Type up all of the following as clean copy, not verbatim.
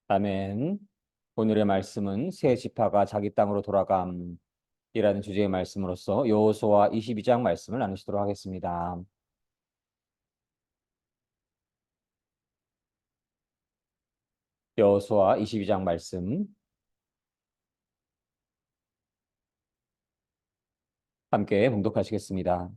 아멘. 오늘의 말씀은 새 지파가 자기 땅으로 돌아감이라는 주제의 말씀으로서 여호수아 22장 말씀을 나누시도록 하겠습니다. 여호수아 22장 말씀 함께 봉독하시겠습니다.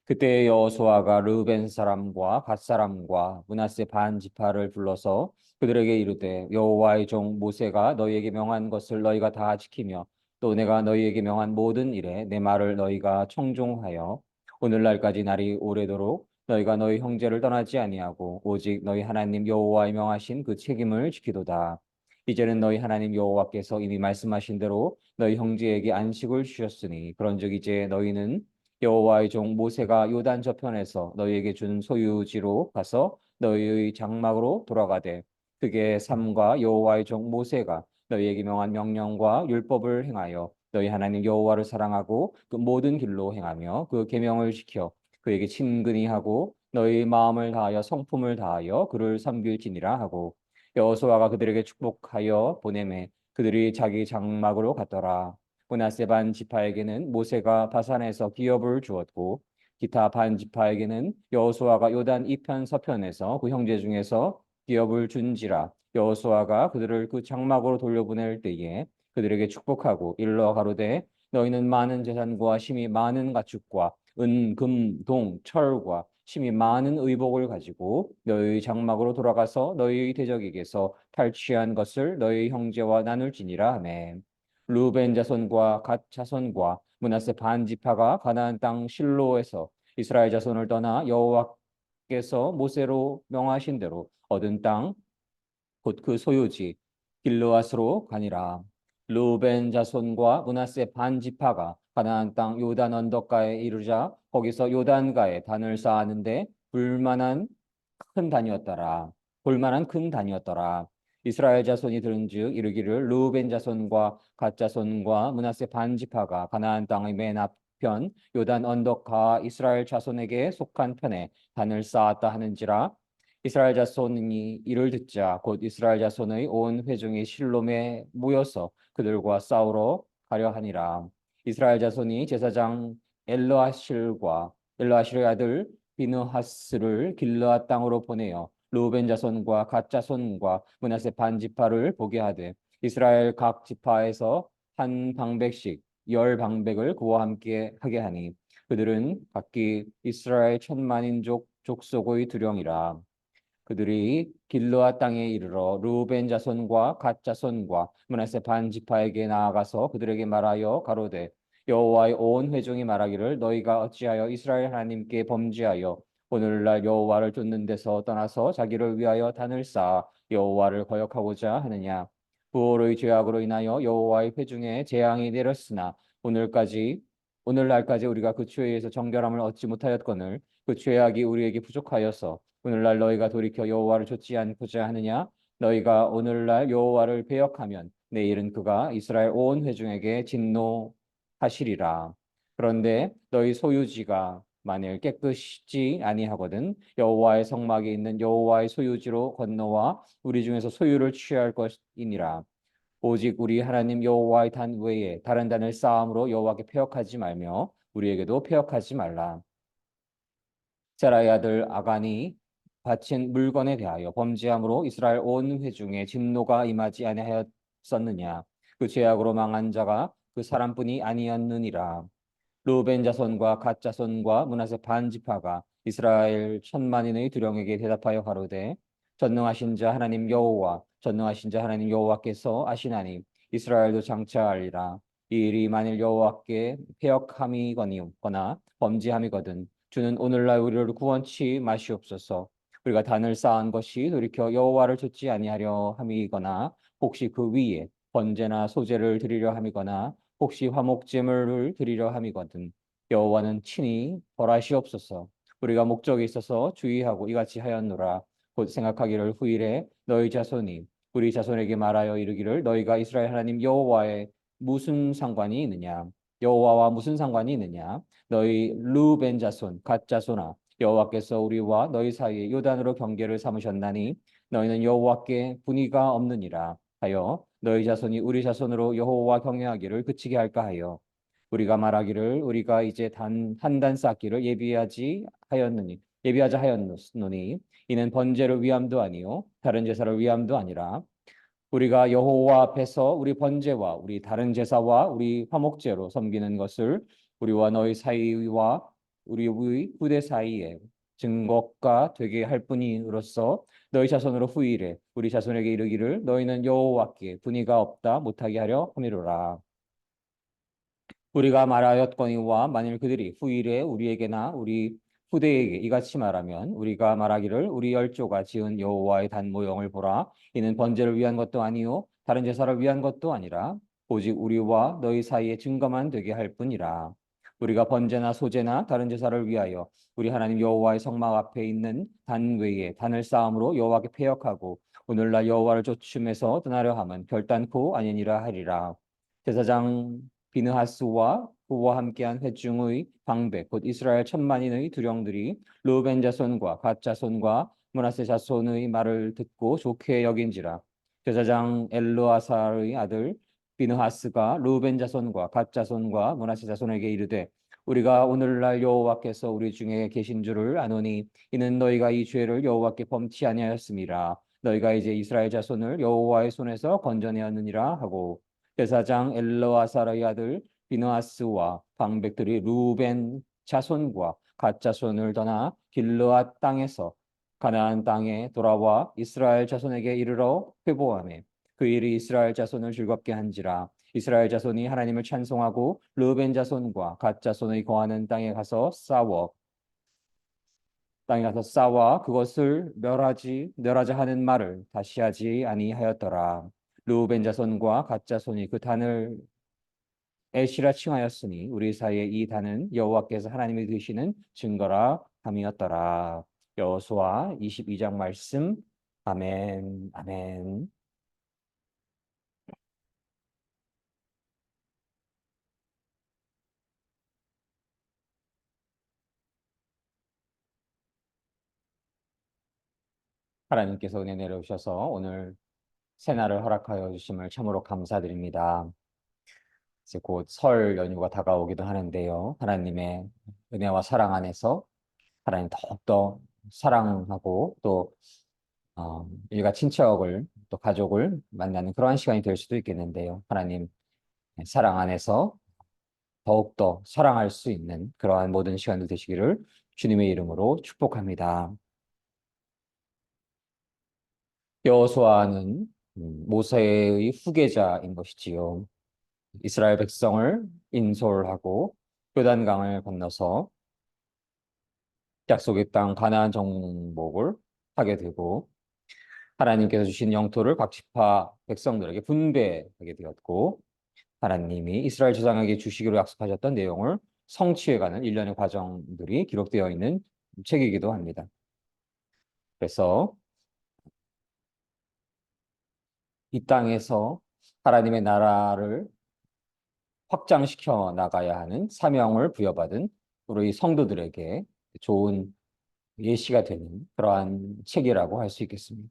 그때 여호수아가 르우벤 사람과 갓 사람과 므낫세 반 지파를 불러서 그들에게 이르되 여호와의 종 모세가 너희에게 명한 것을 너희가 다 지키며 또 내가 너희에게 명한 모든 일에 내 말을 너희가 청종하여 오늘날까지 날이 오래도록 너희가 너희 형제를 떠나지 아니하고 오직 너희 하나님 여호와의 명하신 그 책임을 지키도다. 이제는 너희 하나님 여호와께서 이미 말씀하신 대로 너희 형제에게 안식을 주셨으니 그런즉 이제 너희는 여호와의 종 모세가 요단 저편에서 너희에게 준 소유지로 가서 너희의 장막으로 돌아가되 그게 삼가 여호와의 종 모세가 너희에게 명한 명령과 율법을 행하여 너희 하나님 여호와를 사랑하고 그 모든 길로 행하며 그 계명을 지켜 그에게 친근히 하고 너희 마음을 다하여 성품을 다하여 그를 섬길지니라 하고 여호수아가 그들에게 축복하여 보내매 그들이 자기 장막으로 갔더라. 므낫세 반 지파에게는 모세가 바산에서 기업을 주었고 기타 반 지파에게는 여호수아가 요단 이편 서편에서 그 형제 중에서 기업을 준지라. 여호수아가 그들을 그 장막으로 돌려보낼 때에 그들에게 축복하고 일러 가로되 너희는 많은 재산과 심히 많은 가축과 은, 금, 동, 철과 심히 많은 의복을 가지고 너희 장막으로 돌아가서 너희 대적에게서 탈취한 것을 너희 형제와 나눌지니라 하매 루벤 자손과 갓 자손과 므낫세 반 지파가 가나안 땅 실로에서 이스라엘 자손을 떠나 여호와께서 모세로 명하신 대로 얻은 땅 곧 그 소유지 길르앗으로 가니라. 루벤 자손과 므낫세 반 지파가 가나안 땅 요단 언덕가에 이르자 거기서 요단가에 단을 쌓았는데 볼만한 큰 단이었더라. 이스라엘 자손이 들은즉 이르기를 르우벤 자손과 갓 자손과 므낫세 반 지파가 가나안 땅의 맨 앞편 요단 언덕가 이스라엘 자손에게 속한 편에 단을 쌓았다 하는지라. 이스라엘 자손이 이를 듣자 곧 이스라엘 자손의 온 회중이 실롬에 모여서 그들과 싸우러 가려 하니라. 이스라엘 자손이 제사장 엘르아실의 아들 비느하스를 길르앗 땅으로 보내어 르우벤 자손과 갓 자손과 므낫세 반 지파를 보게 하되 이스라엘 각 지파에서 한 방백씩 열 방백을 그와 함께 하게 하니 그들은 각기 이스라엘 천만인족 족속의 두령이라. 그들이 길르앗 땅에 이르러 르우벤 자손과 갓 자손과 므낫세 반 지파에게 나아가서 그들에게 말하여 가로되 여호와의 온 회중이 말하기를 너희가 어찌하여 이스라엘 하나님께 범죄하여 오늘날 여호와를 쫓는 데서 떠나서 자기를 위하여 단을 쌓아 여호와를 거역하고자 하느냐. 부올의 죄악으로 인하여 여호와의 회중에 재앙이 내렸으나 오늘까지 오늘날까지 우리가 그 죄에서 정결함을 얻지 못하였거늘 그 죄악이 우리에게 부족하여서 오늘날 너희가 돌이켜 여호와를 좇지 않고자 하느냐. 너희가 오늘날 여호와를 배역하면 내일은 그가 이스라엘 온 회중에게 진노하시리라. 그런데 너희 소유지가 만일 깨끗이 아니하거든 여호와의 성막에 있는 여호와의 소유지로 건너와 우리 중에서 소유를 취할 것이니라. 오직 우리 하나님 여호와의 단 외에 다른 단을 쌓음으로 여호와께 패역하지 말며 우리에게도 패역하지 말라. 세라의 아들 아간이 바친 물건에 대하여 범죄함으로 이스라엘 온 회중에 진노가 임하지 아니하였었느냐. 그 죄악으로 망한 자가 그 사람뿐이 아니었느니라. 르우벤 자손과 갓 자손과 므낫세 반 지파가 이스라엘 천만인의 두령에게 대답하여 가로되 전능하신 자 하나님 여호와 전능하신 자 하나님 여호와께서 아시나니 이스라엘도 장차하리라. 이 일이 만일 여호와께 패역함이거나 범죄함이거든 주는 오늘날 우리를 구원치 마시옵소서. 우리가 단을 쌓은 것이 돌이켜 여호와를 좇지 아니하려 함이거나 혹시 그 위에 번제나 소제를 드리려 함이거나 혹시 화목제물을 드리려 함이거든 여호와는 친히 벌하시옵소서. 우리가 목적이 있어서 주의하고 이같이 하였노라. 곧 생각하기를 후일에 너희 자손이 우리 자손에게 말하여 이르기를 너희가 이스라엘 하나님 여호와의 무슨 상관이 있느냐. 여호와와 무슨 상관이 있느냐. 너희 르벤 자손 갓 자손아 여호와께서 우리와 너희 사이에 요단으로 경계를 삼으셨나니 너희는 여호와께 분의가 없느니라 하여 너희 자손이 우리 자손으로 여호와 경외하기를 그치게 할까 하여 우리가 말하기를 우리가 이제 단 한 단 쌓기를 예비하자 하였노니 이는 번제를 위함도 아니요 다른 제사를 위함도 아니라 우리가 여호와 앞에서 우리 번제와 우리 다른 제사와 우리 화목제로 섬기는 것을 우리와 너희 사이와 우리의 후대 사이에 증거가 되게 할 뿐이로써 너희 자손으로 후일에 우리 자손에게 이르기를 너희는 여호와께 분의가 없다 못하게 하려 함이로라. 우리가 말하였거니와 만일 그들이 후일에 우리에게나 우리 후대에게 이같이 말하면 우리가 말하기를 우리 열조가 지은 여호와의 단 모형을 보라. 이는 번제를 위한 것도 아니요 다른 제사를 위한 것도 아니라 오직 우리와 너희 사이에 증거만 되게 할 뿐이라. 우리가 번제나 소제나 다른 제사를 위하여 우리 하나님 여호와의 성막 앞에 있는 단 외에 단을 쌓음으로 여호와께 패역하고 오늘날 여호와를 쫓음에서 떠나려 함은 결단코 아니니라 하리라. 제사장 비느하스와 그와 함께한 회중의 방백 곧 이스라엘 천만인의 두령들이 르우벤 자손과 갓 자손과 므낫세 자손의 말을 듣고 좋게 여긴지라. 제사장 엘르아살의 아들 비느하스가 르우벤 자손과 갓 자손과 므낫세 자손에게 이르되 우리가 오늘날 여호와께서 우리 중에 계신 줄을 아노니 이는 너희가 이 죄를 여호와께 범치 아니하였음이라. 너희가 이제 이스라엘 자손을 여호와의 손에서 건져내었느니라 하고 제사장 엘르아사의 아들 비느하스와 방백들이 루벤 자손과 갓 자손을 떠나 길르앗 땅에서 가나안 땅에 돌아와 이스라엘 자손에게 이르러 회복하매 그 일이 이스라엘 자손을 즐겁게 한지라. 이스라엘 자손이 하나님을 찬송하고 르벤 자손과 갓 자손의 거하는 땅에 가서 싸워 그것을 멸하자 하는 말을 다시 하지 아니하였더라. 르우벤 자손과 갓 자손이 그 단을 에시라 칭하였으니 우리 사이에 이 단은 여호와께서 하나님이 되시는 증거라 함이었더라. 여호수아 22장 말씀. 아멘. 아멘. 하나님께서 은혜 내려오셔서 오늘 새날을 허락하여 주심을 참으로 감사드립니다. 이제 곧 설 연휴가 다가오기도 하는데요. 하나님의 은혜와 사랑 안에서 하나님 더욱더 사랑하고 또 일가 친척을 또 가족을 만나는 그러한 시간이 될 수도 있겠는데요. 하나님 사랑 안에서 더욱더 사랑할 수 있는 그러한 모든 시간들 되시기를 주님의 이름으로 축복합니다. 여호수아는 모세의 후계자인 것이지요. 이스라엘 백성을 인솔하고 요단강을 건너서 약속의 땅 가나안 정복을 하게 되고 하나님께서 주신 영토를 각 지파 백성들에게 분배하게 되었고 하나님이 이스라엘 조상에게 주시기로 약속하셨던 내용을 성취해가는 일련의 과정들이 기록되어 있는 책이기도 합니다. 그래서 이 땅에서 하나님의 나라를 확장시켜 나가야 하는 사명을 부여받은 우리 성도들에게 좋은 예시가 되는 그러한 책이라고 할 수 있겠습니다.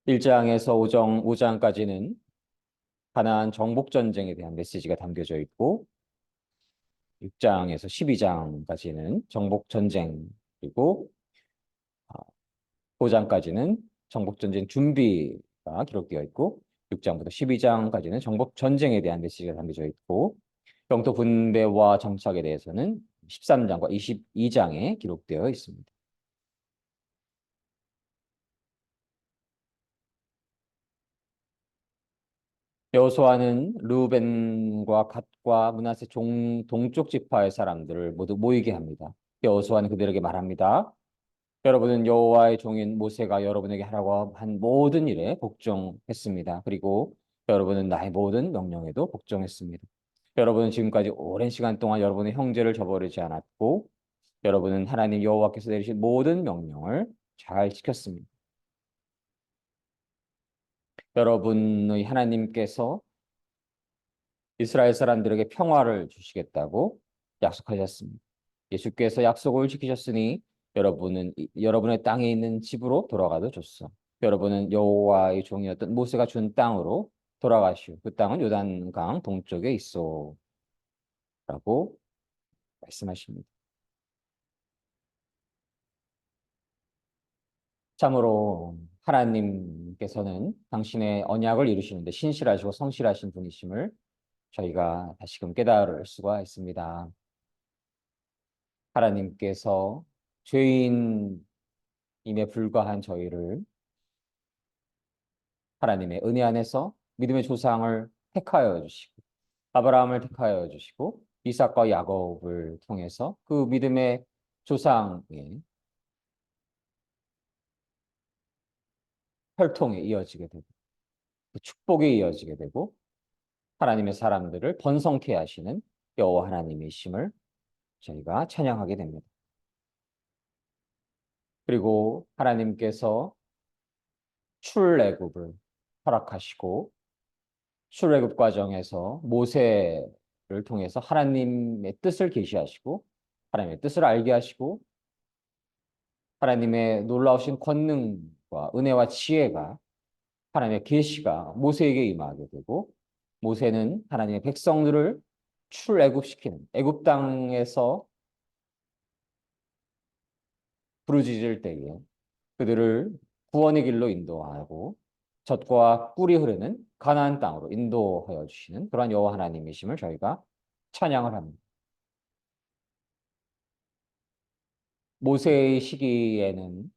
1장에서 5장까지는 가나안 정복 전쟁에 대한 메시지가 담겨져 있고 6장에서 12장까지는 정복 전쟁 그리고 5장까지는 정복 전쟁 준비가 기록되어 있고 6장부터 12장까지는 정복 전쟁에 대한 메시지가 담겨져 있고 영토 분배와 정착에 대해서는 13장과 22장에 기록되어 있습니다. 여호수아는 르우벤과 갓과 므낫세 동쪽 지파의 사람들을 모두 모이게 합니다. 여호수아는 그들에게 말합니다. 여러분은 여호와의 종인 모세가 여러분에게 하라고 한 모든 일에 복종했습니다. 그리고 여러분은 나의 모든 명령에도 복종했습니다. 여러분은 지금까지 오랜 시간 동안 여러분의 형제를 저버리지 않았고 여러분은 하나님 여호와께서 내리신 모든 명령을 잘 지켰습니다. 여러분의 하나님께서 이스라엘 사람들에게 평화를 주시겠다고 약속하셨습니다. 예수께서 약속을 지키셨으니 여러분의 땅에 있는 집으로 돌아가도 좋소. 여러분은 여호와의 종이었던 모세가 준 땅으로 돌아가시오. 그 땅은 요단강 동쪽에 있어. 라고 말씀하십니다. 참으로 하나님께서는 당신의 언약을 이루시는데 신실하시고 성실하신 분이심을 저희가 다시금 깨달을 수가 있습니다. 하나님께서 죄인임에 불과한 저희를 하나님의 은혜 안에서 믿음의 조상을 택하여 주시고 아브라함을 택하여 주시고 이삭과 야곱을 통해서 그 믿음의 조상의 혈통에 이어지게 되고 그 축복에 이어지게 되고 하나님의 사람들을 번성케 하시는 여호와 하나님이심을 저희가 찬양하게 됩니다. 그리고 하나님께서 출애굽을 허락하시고 출애굽 과정에서 모세를 통해서 하나님의 뜻을 계시하시고 하나님의 뜻을 알게 하시고 하나님의 놀라우신 권능과 은혜와 지혜가 하나님의 계시가 모세에게 임하게 되고 모세는 하나님의 백성들을 출애굽시키는 애굽 땅에서 부르짖을 때에 그들을 구원의 길로 인도하고 젖과 꿀이 흐르는 가나안 땅으로 인도하여 주시는 그러한 여호와 하나님이심을 저희가 찬양을 합니다. 모세의 시기에는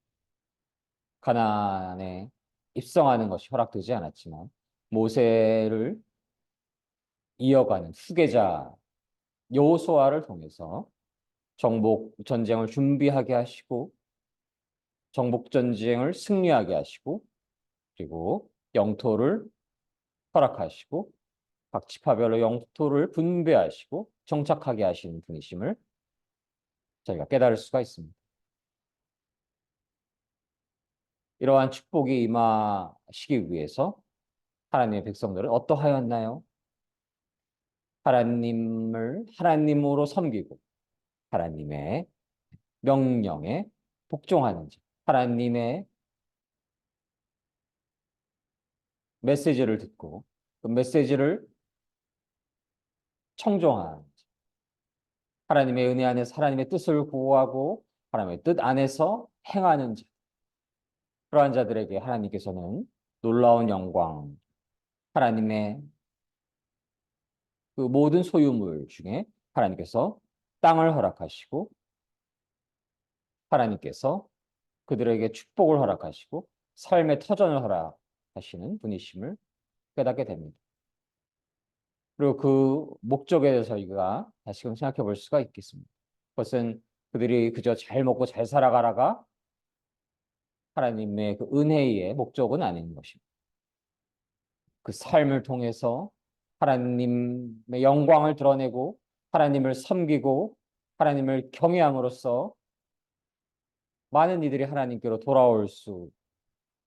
가나안에 입성하는 것이 허락되지 않았지만 모세를 이어가는 후계자 여호수아를 통해서 정복 전쟁을 준비하게 하시고 정복 전쟁을 승리하게 하시고 그리고 영토를 허락하시고 각 지파별로 영토를 분배하시고 정착하게 하시는 분이심을 저희가 깨달을 수가 있습니다. 이러한 축복이 임하시기 위해서 하나님의 백성들은 어떠하였나요? 하나님을 하나님으로 섬기고 하나님의 명령에 복종하는 자, 하나님의 메시지를 듣고 그 메시지를 청종하는 자, 하나님의 은혜 안에서 하나님의 뜻을 구하고 하나님의 뜻 안에서 행하는 자, 그러한 자들에게 하나님께서는 놀라운 영광, 하나님의 그 모든 소유물 중에 하나님께서 땅을 허락하시고 하나님께서 그들에게 축복을 허락하시고 삶의 터전을 허락하시는 분이심을 깨닫게 됩니다. 그리고 그 목적에 대해서 저희가 다시금 생각해 볼 수가 있겠습니다. 그것은 그들이 그저 잘 먹고 잘 살아가라가 하나님의 그 은혜의 목적은 아닌 것입니다. 그 삶을 통해서 하나님의 영광을 드러내고 하나님을 섬기고 하나님을 경외함으로써 많은 이들이 하나님께로 돌아올 수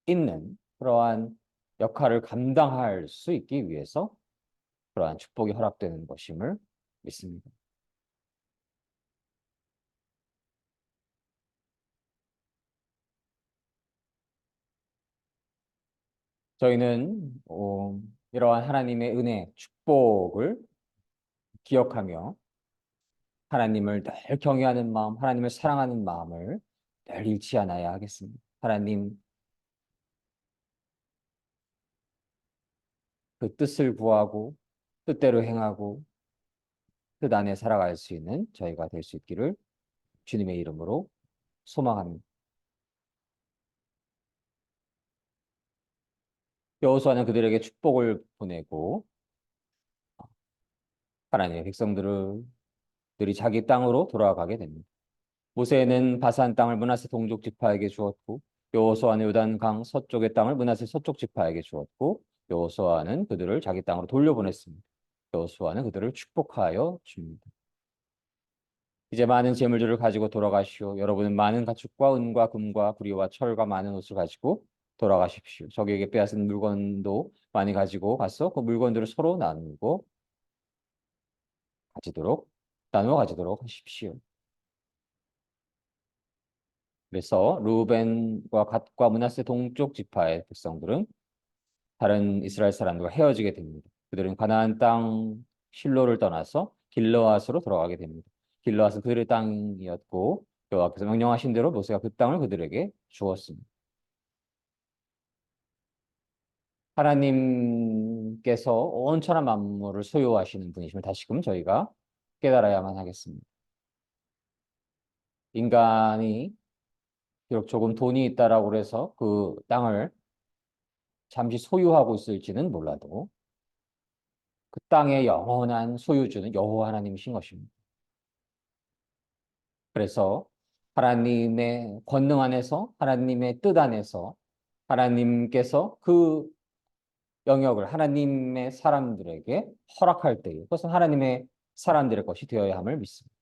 있는 그러한 역할을 감당할 수 있기 위해서 그러한 축복이 허락되는 것임을 믿습니다. 저희는 이러한 하나님의 은혜, 축복을 기억하며 하나님을 늘 경외하는 마음, 하나님을 사랑하는 마음을 늘 잃지 않아야 하겠습니다. 하나님 그 뜻을 구하고 뜻대로 행하고 뜻 안에 살아갈 수 있는 저희가 될 수 있기를 주님의 이름으로 소망합니다. 여호수아는 그들에게 축복을 보내고 하나님의 백성들이 자기 땅으로 돌아가게 됩니다. 모세는 바산 땅을 므낫세 동족 지파에게 주었고 여호수아는 요단강 서쪽의 땅을 므낫세 서쪽 지파에게 주었고 여호수아는 그들을 자기 땅으로 돌려보냈습니다. 여호수아는 그들을 축복하여 줍니다. 이제 많은 재물들을 가지고 돌아가시오. 여러분은 많은 가축과 은과 금과 구리와 철과 많은 옷을 가지고 돌아가십시오. 적에게 빼앗은 물건도 많이 가지고 가서 그 물건들을 서로 나누고 가지도록 나누어 가지도록 하십시오. 그래서 루벤과 갓과 므낫세 동쪽 지파의 백성들은 다른 이스라엘 사람들과 헤어지게 됩니다. 그들은 가나안 땅 실로를 떠나서 길르앗으로 돌아가게 됩니다. 길르앗은 그들의 땅이었고 여호와께서 명령하신 대로 모세가 그 땅을 그들에게 주었습니다. 하나님께서 온 천하 만물을 소유하시는 분이심을 다시금 저희가 깨달아야만 하겠습니다. 인간이 비록 조금 돈이 있다라고 해서 그 땅을 잠시 소유하고 있을지는 몰라도 그 땅의 영원한 소유주는 여호와 하나님이신 것입니다. 그래서 하나님의 권능 안에서 하나님의 뜻 안에서 하나님께서 그 영역을 하나님의 사람들에게 허락할 때에 그것은 하나님의 사람들의 것이 되어야 함을 믿습니다.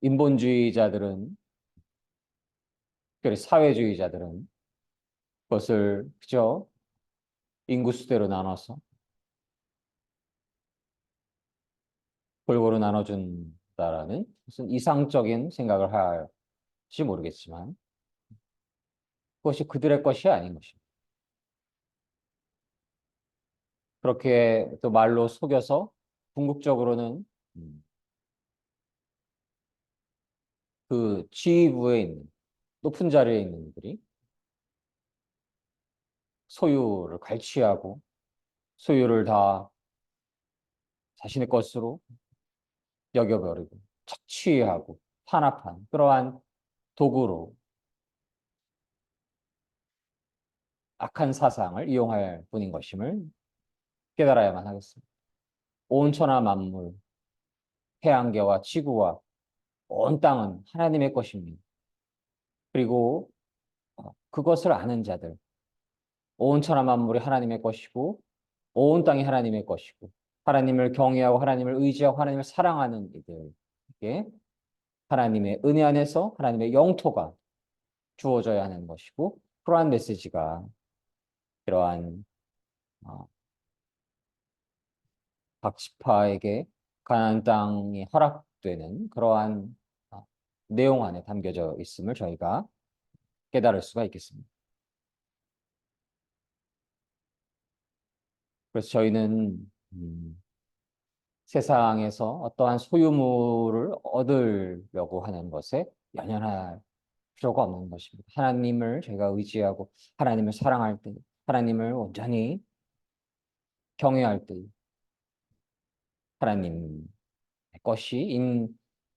인본주의자들은 특별히 사회주의자들은 그것을 그저 인구수대로 나눠서 골고루 나눠준다라는 무슨 이상적인 생각을 할지 모르겠지만 그것이 그들의 것이 아닌 것입니다. 그렇게 또 말로 속여서 궁극적으로는 음, 그 지휘부에 있는 높은 자리에 있는 이들이 소유를 갈취하고 소유를 다 자신의 것으로 여겨버리고 착취하고 탄압한 그러한 도구로 악한 사상을 이용할 뿐인 것임을 깨달아야만 하겠습니다. 온 천하 만물, 태양계와 지구와 온 땅은 하나님의 것입니다. 그리고 그것을 아는 자들, 온 천하 만물이 하나님의 것이고 온 땅이 하나님의 것이고 하나님을 경외하고 하나님을 의지하고 하나님을 사랑하는 이들에게 하나님의 은혜 안에서 하나님의 영토가 주어져야 하는 것이고 그러한 메시지가 이러한 어, 각 지파에게 가나안 땅이 허락되는 그러한 내용 안에 담겨져 있음을 저희가 깨달을 수가 있겠습니다. 그래서 저희는 세상에서 어떠한 소유물을 얻으려고 하는 것에 연연할 필요가 없는 것입니다. 하나님을 저희가 의지하고 하나님을 사랑할 때, 하나님을 온전히 경외할 때, 하나님 것이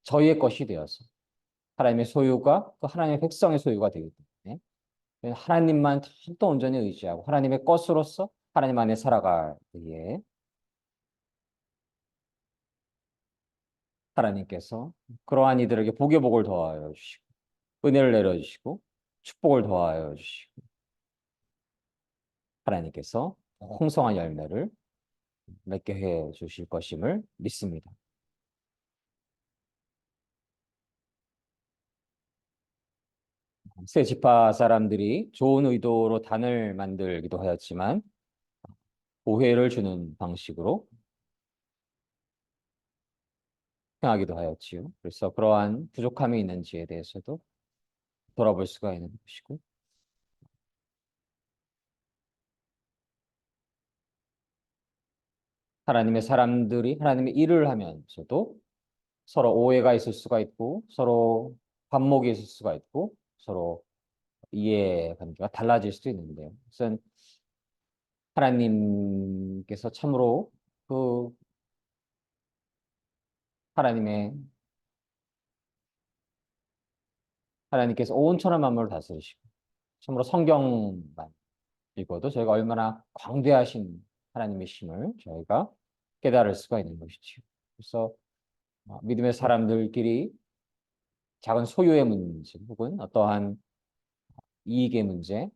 저희의 것이 되어서 하나님의 소유가 그 하나님의 백성의 소유가 되기 때문에 하나님만 더욱더 온전히 의지하고 하나님의 것으로서 하나님 안에 살아갈 때에 하나님께서 그러한 이들에게 복의 복을 더하여 주시고 은혜를 내려주시고 축복을 더하여 주시고 하나님께서 풍성한 열매를 맺게 해 주실 것임을 믿습니다. 세 지파 사람들이 좋은 의도로 단을 만들기도 하였지만 오해를 주는 방식으로 행하기도 하였지요. 그래서 그러한 부족함이 있는지에 대해서도 돌아볼 수가 있는 것이고 하나님의 사람들이 하나님의 일을 하면서도 서로 오해가 있을 수가 있고 서로 반목이 있을 수가 있고 서로 이해관계가 달라질 수도 있는데요. 우선 하나님께서 참으로 그 하나님의 하나님께서 온 천하 만물을 다스리시고 참으로 성경만 읽어도 저희가 얼마나 광대하신 하나님이심을 저희가 깨달을 수가 있는 것이죠. 그래서 믿음의 사람들끼리 작은 소유의 문제 혹은 어떠한 이익의 문제,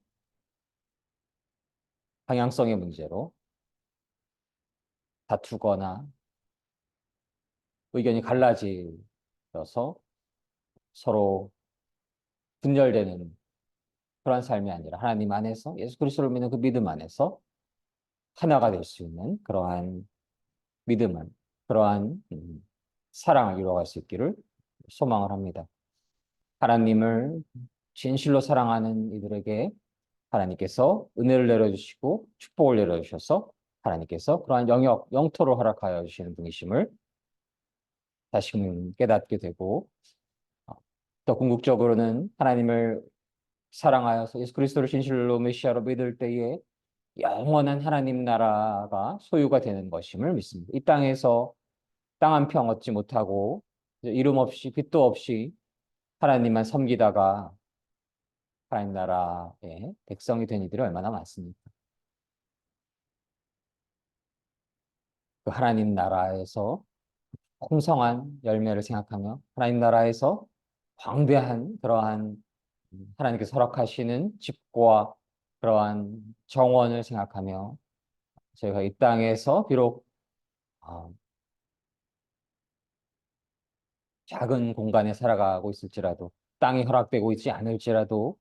방향성의 문제로 다투거나 의견이 갈라져서 서로 분열되는 그런 삶이 아니라 하나님 안에서 예수 그리스도를 믿는 그 믿음 안에서 하나가 될 수 있는 그러한 믿음을 그러한 사랑을 이루어갈 수 있기를 소망을 합니다. 하나님을 진실로 사랑하는 이들에게 하나님께서 은혜를 내려주시고 축복을 내려주셔서 하나님께서 그러한 영토를 허락하여 주시는 분이심을 다시금 깨닫게 되고, 더 궁극적으로는 하나님을 사랑하여서 예수 그리스도를 진실로 메시아로 믿을 때에 영원한 하나님 나라가 소유가 되는 것임을 믿습니다. 이 땅에서 땅 한 평 얻지 못하고 이름 없이 빛도 없이 하나님만 섬기다가 하나님 나라의 백성이 된 이들이 얼마나 많습니까? 그 하나님 나라에서 풍성한 열매를 생각하며 하나님 나라에서 광대한 그러한 하나님께서 허락하시는 집과 그러한 정원을 생각하며 저희가 이 땅에서 비록 어, 작은 공간에 살아가고 있을지라도 땅이 허락되고 있지 않을지라도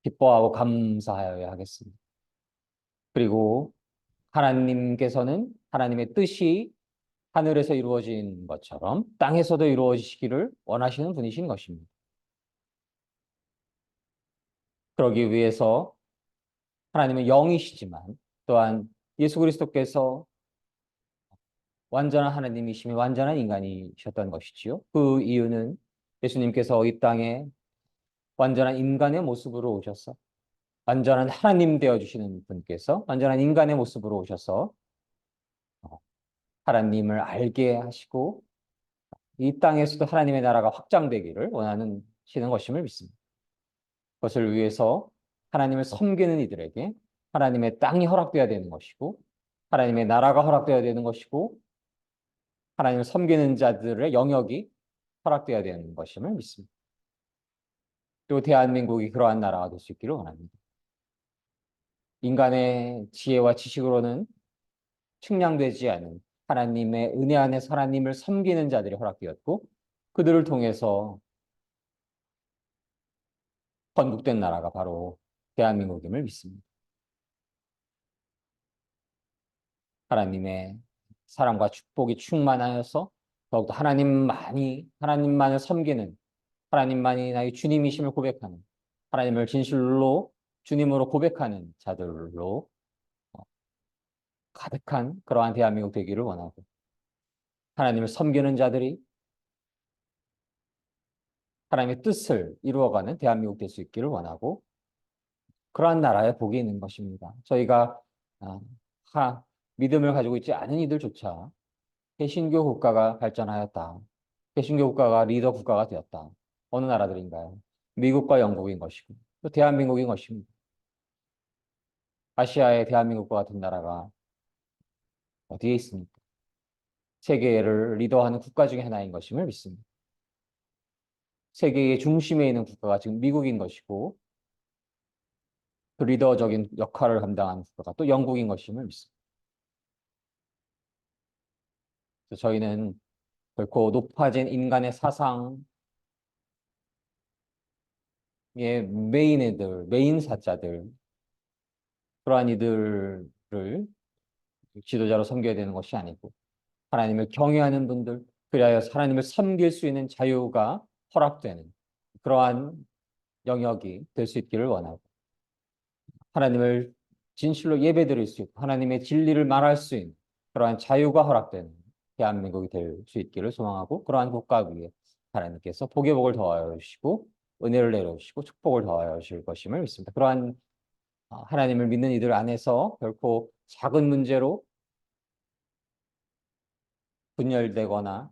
기뻐하고 감사하여야 하겠습니다. 그리고 하나님께서는 하나님의 뜻이 하늘에서 이루어진 것처럼 땅에서도 이루어지시기를 원하시는 분이신 것입니다. 그러기 위해서 하나님은 영이시지만 또한 예수 그리스도께서 완전한 하나님이시며 완전한 인간이셨던 것이지요. 그 이유는 예수님께서 이 땅에 완전한 인간의 모습으로 오셔서 완전한 하나님 되어주시는 분께서 완전한 인간의 모습으로 오셔서 하나님을 알게 하시고 이 땅에서도 하나님의 나라가 확장되기를 원하는 시는 것임을 믿습니다. 그것을 위해서 하나님을 섬기는 이들에게 하나님의 땅이 허락되어야 되는 것이고 하나님의 나라가 허락되어야 되는 것이고 하나님을 섬기는 자들의 영역이 허락되어야 되는 것임을 믿습니다. 또 대한민국이 그러한 나라가 될 수 있기를 원합니다. 인간의 지혜와 지식으로는 측량되지 않은 하나님의 은혜 안에서 하나님을 섬기는 자들이 허락되었고 그들을 통해서 건국된 나라가 바로 대한민국임을 믿습니다. 하나님의 사랑과 축복이 충만하여서 더욱더 하나님만을 섬기는 하나님만이 나의 주님이심을 고백하는 하나님을 진실로 주님으로 고백하는 자들로 가득한 그러한 대한민국 되기를 원하고 하나님을 섬기는 자들이 하나님의 뜻을 이루어가는 대한민국 될 수 있기를 원하고 그러한 나라에 복이 있는 것입니다. 저희가 아, 믿음을 가지고 있지 않은 이들조차 개신교 국가가 발전하였다. 개신교 국가가 리더 국가가 되었다. 어느 나라들인가요? 미국과 영국인 것이고 또 대한민국인 것입니다. 아시아의 대한민국과 같은 나라가 어디에 있습니까? 세계를 리더하는 국가 중에 하나인 것임을 믿습니다. 세계의 중심에 있는 국가가 지금 미국인 것이고 그 리더적인 역할을 감당하는 국가가 또 영국인 것임을 믿습니다. 그래서 저희는 결코 높아진 인간의 사상의 메인 사자들, 그러한 이들을 지도자로 섬겨야 되는 것이 아니고 하나님을 경외하는 분들, 그리하여 하나님을 섬길 수 있는 자유가 허락되는 그러한 영역이 될 수 있기를 원하고 하나님을 진실로 예배드릴 수 있고 하나님의 진리를 말할 수 있는 그러한 자유가 허락되는 대한민국이 될 수 있기를 소망하고 그러한 국가 위에 하나님께서 복의 복을 더하여 주시고 은혜를 내려주시고 축복을 더하여 주실 것임을 믿습니다. 그러한 하나님을 믿는 이들 안에서 결코 작은 문제로 분열되거나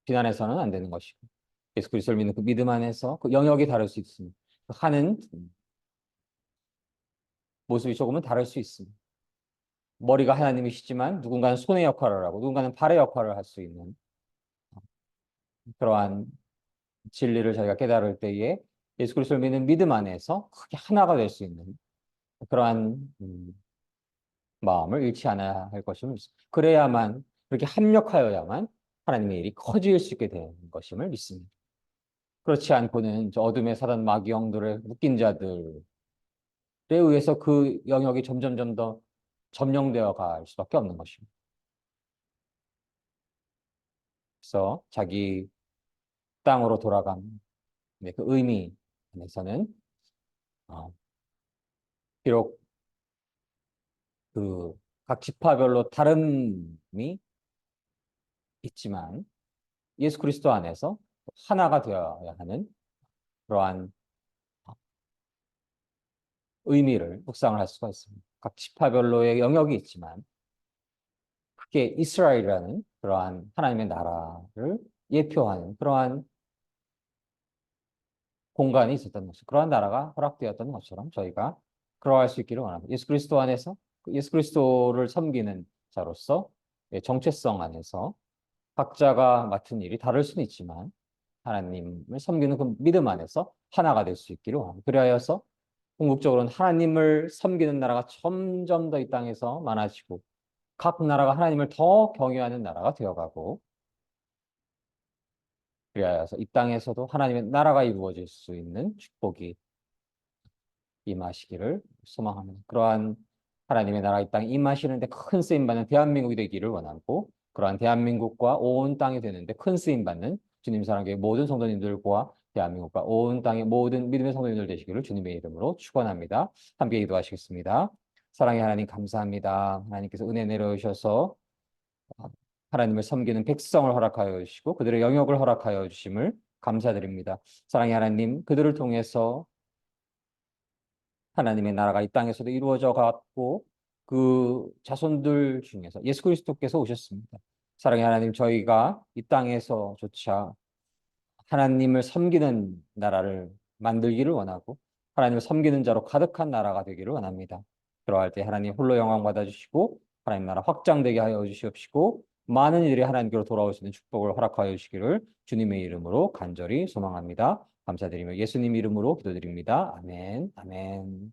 비난해서는 안 되는 것이고 예수 그리스도를 믿는 그 믿음 안에서 그 영역이 다를 수 있습니다. 하는 모습이 조금은 다를 수 있습니다. 머리가 하나님이시지만 누군가는 손의 역할을 하고 누군가는 발의 역할을 할 수 있는 그러한 진리를 저희가 깨달을 때에 예수 그리스도를 믿는 믿음 안에서 크게 하나가 될 수 있는 그러한 마음을 잃지 않아야 할 것임을 믿습니다. 그래야만 그렇게 합력하여야만 하나님의 일이 커질 수 있게 되는 것임을 믿습니다. 그렇지 않고는 저 어둠의 사단 마귀 영들의 묶인 자들에 의해서 그 영역이 점점점 더 점령되어 갈 수밖에 없는 것입니다. 그래서 자기 땅으로 돌아간 그 의미 안에서는 어, 비록 그 각 지파별로 다름이 있지만 예수 그리스도 안에서 하나가 되어야 하는 그러한 의미를 묵상을 할 수가 있습니다. 각 지파별로의 영역이 있지만 그게 이스라엘이라는 그러한 하나님의 나라를 예표하는 그러한 공간이 있었던 것이죠. 그러한 나라가 허락되었던 것처럼 저희가 그러할 수 있기를 원합니다. 예수 그리스도 안에서 예수 그리스도를 섬기는 자로서 정체성 안에서 각자가 맡은 일이 다를 수는 있지만 하나님을 섬기는 그 믿음 안에서 하나가 될 수 있기를 원합니다. 그리하여서 궁극적으로는 하나님을 섬기는 나라가 점점 더 이 땅에서 많아지고 각 나라가 하나님을 더 경외하는 나라가 되어가고 그리하여서 이 땅에서도 하나님의 나라가 이루어질 수 있는 축복이 임하시기를 소망합니다. 그러한 하나님의 나라가 이 땅에 임하시는데 큰 쓰임받는 대한민국이 되기를 원하고 그러한 대한민국과 온 땅이 되는데 큰 쓰임받는 주님 사랑교회 모든 성도님들과 대한민국과 온 땅의 모든 믿음의 성도님들 되시기를 주님의 이름으로 축원합니다. 함께 기도하시겠습니다. 사랑의 하나님 감사합니다. 하나님께서 은혜 내려주셔서 하나님을 섬기는 백성을 허락하여 주시고 그들의 영역을 허락하여 주심을 감사드립니다. 사랑의 하나님, 그들을 통해서 하나님의 나라가 이 땅에서도 이루어져 갔고 그 자손들 중에서 예수 그리스도께서 오셨습니다. 사랑의 하나님, 저희가 이 땅에서조차 하나님을 섬기는 나라를 만들기를 원하고 하나님을 섬기는 자로 가득한 나라가 되기를 원합니다. 그러할 때 하나님 홀로 영광 받아주시고 하나님 나라 확장되게 하여 주시옵시고 많은 이들이 하나님께로 돌아올 수 있는 축복을 허락하여 주시기를 주님의 이름으로 간절히 소망합니다. 감사드리며 예수님 이름으로 기도드립니다. 아멘. 아멘.